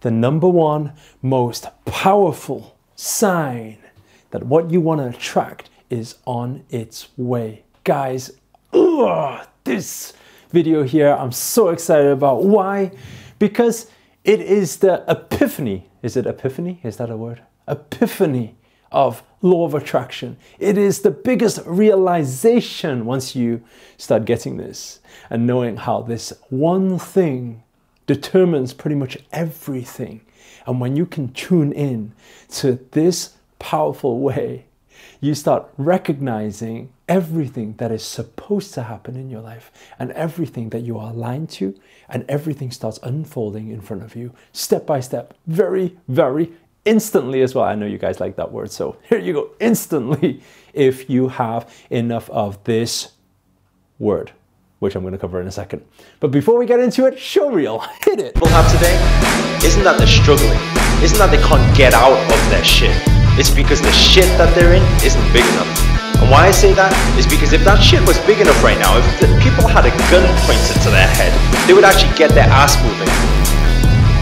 the number one most powerful sign that what you want to attract is on its way. Guys, this video here I'm so excited about. Why? Because it is the epiphany. Is it epiphany? Is that a word? Epiphany of law of attraction. It is the biggest realization once you start getting this and knowing how this one thing determines pretty much everything. And when you can tune in to this powerful way, you start recognizing everything that is supposed to happen in your life and everything that you are aligned to, and everything starts unfolding in front of you step by step, very, very instantly as well. I know you guys like that word, so here you go, instantly, if you have enough of this word, which I'm going to cover in a second. But before we get into it, show reel, hit it. People have today isn't that they're struggling, isn't that they can't get out of their shit. It's because the shit that they're in isn't big enough. And why I say that is because if that shit was big enough right now, if the people had a gun pointed to their head, they would actually get their ass moving.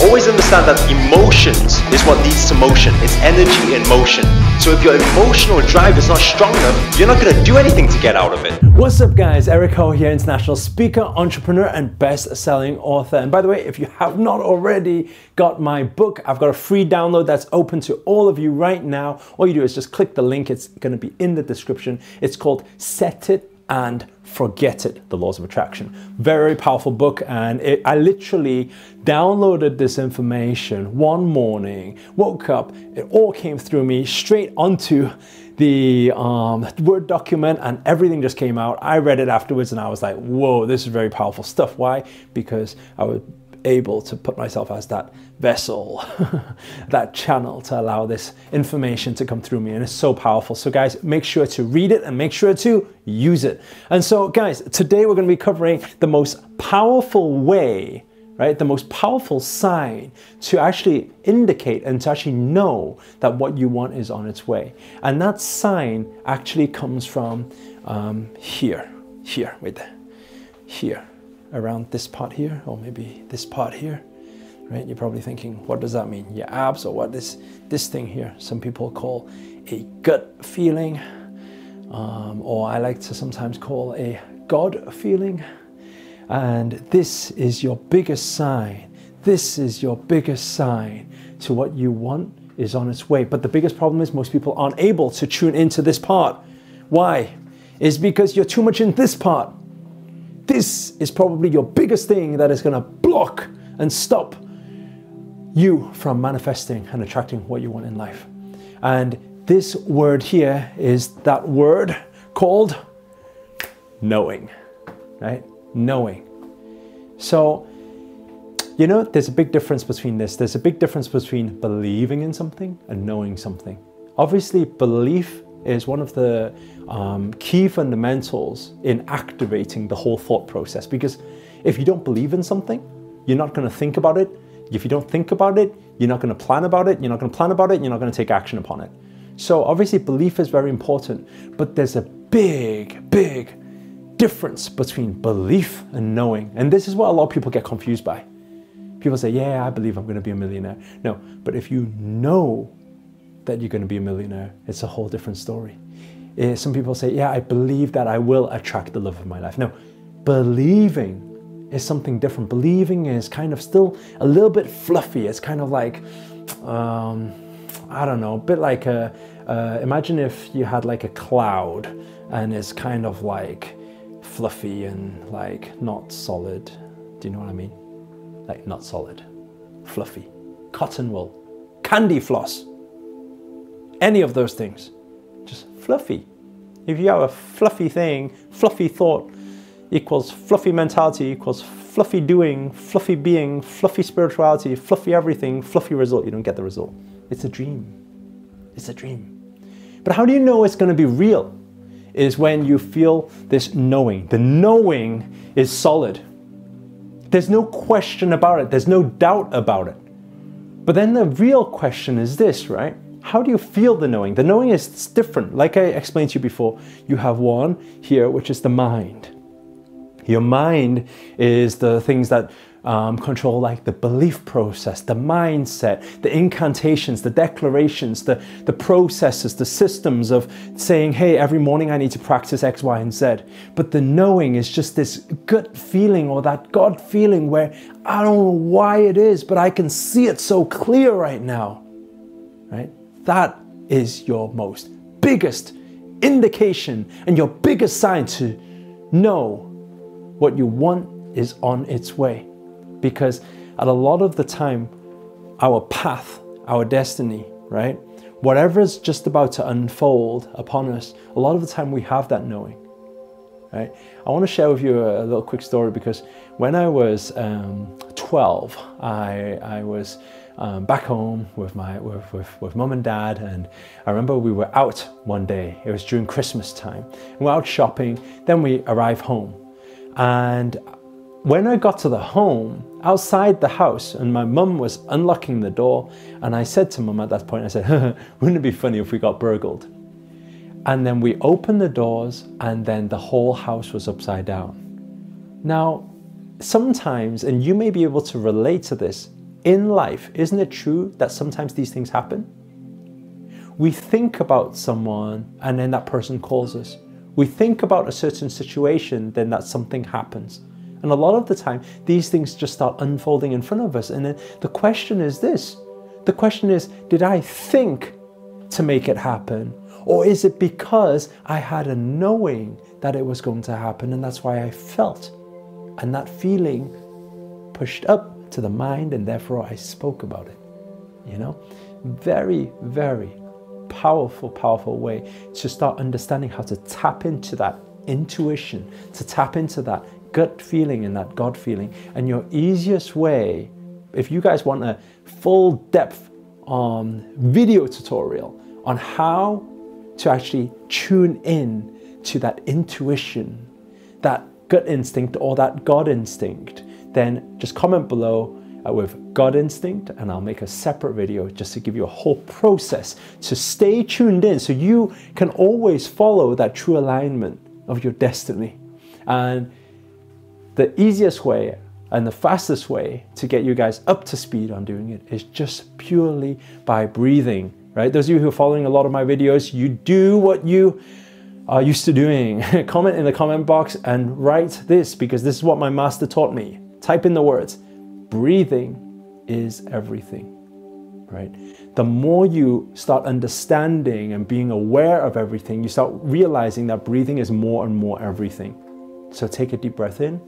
Always understand that emotions is what leads to motion. It's energy in motion. So if your emotional drive is not strong enough, you're not going to do anything to get out of it. What's up guys, Eric Ho here, international speaker, entrepreneur and best-selling author. And by the way, if you have not already got my book, I've got a free download that's open to all of you right now. All you do is just click the link. It's going to be in the description. It's called Set It and Forget It, The Laws of Attraction. Very powerful book, and I literally downloaded this information one morning, woke up, it all came through me straight onto the Word document, and everything just came out. I read it afterwards and I was like, whoa, this is very powerful stuff. Why? Because I was able to put myself as that vessel, that channel to allow this information to come through me, and it's so powerful. So guys, make sure to read it and make sure to use it. And so guys, today we're going to be covering the most powerful way, right? The most powerful sign to actually indicate and to actually know that what you want is on its way. And that sign actually comes from here, wait there, here, around this part here, or maybe this part here, right? You're probably thinking, what does that mean? Your abs, or what is this thing here? Some people call a gut feeling, or I like to sometimes call a God feeling. And this is your biggest sign. This is your biggest sign to what you want is on its way. But the biggest problem is most people aren't able to tune into this part. Why? It's because you're too much in this part. This is probably your biggest thing that is going to block and stop you from manifesting and attracting what you want in life. And this word here is that word called knowing, right? Knowing. So, you know, there's a big difference between this. There's a big difference between believing in something and knowing something. Obviously, belief is one of the key fundamentals in activating the whole thought process, because if you don't believe in something, you're not going to think about it. If you don't think about it, you're not going to plan about it. You're not going to plan about it. You're not going to take action upon it. So obviously belief is very important, but there's a big, big difference between belief and knowing. And this is what a lot of people get confused by. People say, yeah, I believe I'm going to be a millionaire. No, but if you know that you're going to be a millionaire, it's a whole different story. Some people say, yeah, I believe that I will attract the love of my life. No, believing is something different. Believing is kind of still a little bit fluffy. It's kind of like, I don't know, a bit like imagine if you had like a cloud and it's kind of like fluffy and like not solid. Do you know what I mean? Like not solid, fluffy, cotton wool, candy floss, any of those things, just fluffy. If you have a fluffy thing, fluffy thought equals fluffy mentality equals fluffy doing, fluffy being, fluffy spirituality, fluffy everything, fluffy result. You don't get the result. It's a dream. It's a dream. But how do you know it's going to be real? Is when you feel this knowing. The knowing is solid. There's no question about it. There's no doubt about it. But then the real question is this, right? How do you feel the knowing? The knowing is different. Like I explained to you before, you have one here, which is the mind. Your mind is the things that control like the belief process, the mindset, the incantations, the declarations, the processes, the systems of saying, hey, every morning I need to practice X, Y, and Z. But the knowing is just this gut feeling or that God feeling where I don't know why it is, but I can see it so clear right now, right? That is your most biggest indication and your biggest sign to know what you want is on its way. Because at a lot of the time, our path, our destiny, right? Whatever is just about to unfold upon us, a lot of the time we have that knowing, right? I want to share with you a little quick story because when I was 12, I was back home with mum and dad, and I remember we were out one day. It was during Christmas time. We were out shopping, then we arrived home. And when I got to the home, outside the house, and my mum was unlocking the door, and I said to mum at that point, I said, wouldn't it be funny if we got burgled? And then we opened the doors, and then the whole house was upside down. Now, sometimes, and you may be able to relate to this, in life, isn't it true that sometimes these things happen? We think about someone, and then that person calls us. We think about a certain situation, then that something happens. And a lot of the time, these things just start unfolding in front of us. And then the question is this. The question is, did I think to make it happen? Or is it because I had a knowing that it was going to happen and that's why I felt? And that feeling pushed up to the mind and therefore I spoke about it. You know? Very, very powerful, powerful way to start understanding how to tap into that intuition, to tap into that gut feeling and that God feeling. And your easiest way, if you guys want a full depth video tutorial on how to actually tune in to that intuition, that gut instinct or that God instinct, then just comment below with God instinct and I'll make a separate video just to give you a whole process to stay tuned in so you can always follow that true alignment of your destiny. And the easiest way and the fastest way to get you guys up to speed on doing it is just purely by breathing, right? Those of you who are following a lot of my videos, you do what you are used to doing. Comment in the comment box and write this because this is what my master taught me. Type in the words, breathing is everything, right? The more you start understanding and being aware of everything, you start realizing that breathing is more and more everything. So take a deep breath in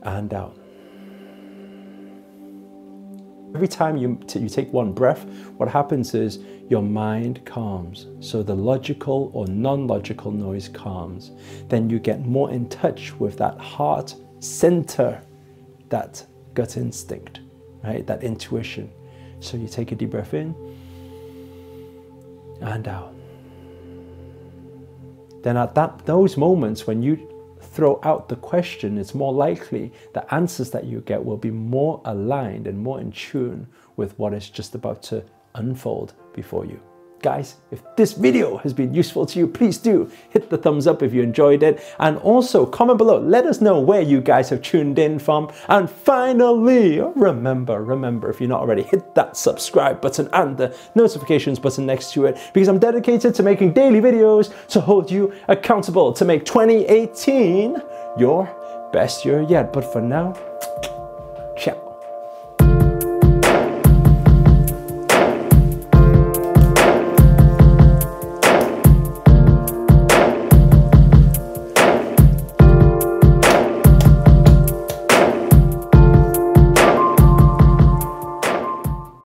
and out. Every time you take one breath, what happens is your mind calms. So the logical or non-logical noise calms. Then you get more in touch with that heart center, that gut instinct, right? That intuition. So you take a deep breath in and out. Then at those moments when you throw out the question, it's more likely the answers that you get will be more aligned and more in tune with what is just about to unfold before you. Guys, if this video has been useful to you, please do hit the thumbs up if you enjoyed it. And also comment below, let us know where you guys have tuned in from. And finally, remember, if you're not already, hit that subscribe button and the notifications button next to it, because I'm dedicated to making daily videos to hold you accountable to make 2018 your best year yet. But for now,